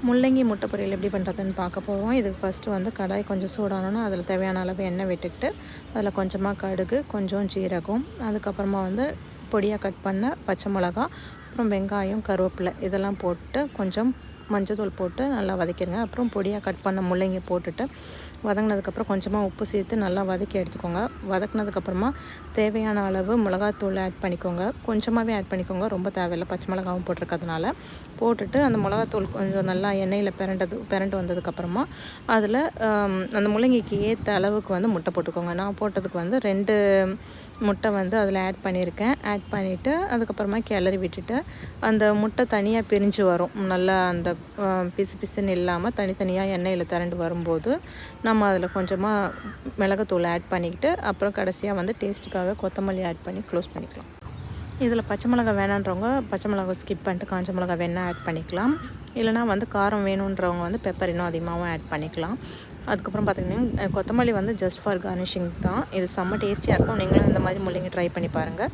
முள்ளங்கி முட்டை பொரியல் எப்படி பண்ணுறதுன்னு பார்க்க போவோம். இதுக்கு ஃபஸ்ட்டு வந்து கடாய் கொஞ்சம் சூடானோன்னா அதில் தேவையான அளவு எண்ணெய் விட்டுக்கிட்டு அதில் கொஞ்சமாக கடுகு, கொஞ்சம் ஜீரகம், அதுக்கப்புறமா வந்து பொடியாக கட் பண்ண பச்சை மிளகா, அப்புறம் வெங்காயம், கருவேப்பிலை இதெல்லாம் போட்டு கொஞ்சம் மஞ்சத்தூள் போட்டு நல்லா வதக்கிடுங்க. அப்புறம் பொடியாக கட் பண்ண முள்ளங்கி போட்டுட்டு வதங்கினதுக்கப்புறம் கொஞ்சமாக உப்பு சேர்த்து நல்லா வதக்கி எடுத்துக்கோங்க. வதக்கினதுக்கப்புறமா தேவையான அளவு மிளகாத்தூள் ஆட் பண்ணிக்கோங்க. கொஞ்சமாகவே ஆட் பண்ணிக்கோங்க, ரொம்ப தேவையில்லை, பச்சை மிளகாவும் போட்டிருக்கிறதுனால. போட்டுட்டு அந்த மிளகாத்தூள் கொஞ்சம் நல்லா எண்ணெயில் பிரண்டு வந்ததுக்கப்புறமா அதில் அந்த முள்ளங்கிக்கு ஏற்ற அளவுக்கு வந்து முட்டை போட்டுக்கோங்க. நான் போட்டதுக்கு வந்து 2 முட்டை வந்து அதில் ஆட் பண்ணியிருக்கேன். ஆட் பண்ணிவிட்டு அதுக்கப்புறமா கிளறி விட்டுட்டு அந்த முட்டை தனியாக பிரிஞ்சு வரும். நல்லா அந்த பிசு பிசுன்னு இல்லாமல் தனித்தனியாக எண்ணெயில் திரண்டு வரும்போது நம்ம அதில் கொஞ்சமாக மிளகாத்தூள் ஆட் பண்ணிக்கிட்டு அப்புறம் கடைசியாக வந்து டேஸ்ட்டுக்காக கொத்தமல்லி ஆட் பண்ணி க்ளோஸ் பண்ணிக்கலாம். இதில் பச்சை மிளகா வேணான்றவங்க பச்சை மிளகா ஸ்கிப் பண்ணிட்டு காஞ்ச மிளகா வேணால் ஆட் பண்ணிக்கலாம். இல்லைனா வந்து காரம் வேணுன்றவங்க வந்து பெப்பர் இன்னும் அதிகமாகவும் ஆட் பண்ணிக்கலாம். அதுக்கப்புறம் பார்த்திங்கன்னா கொத்தமல்லி வந்து ஜஸ்ட் ஃபார் கார்னிஷிங் தான். இது செம்ம டேஸ்டியாக இருக்கும். நீங்களும் இந்த மாதிரி முள்ளங்கி ட்ரை பண்ணி பாருங்கள்.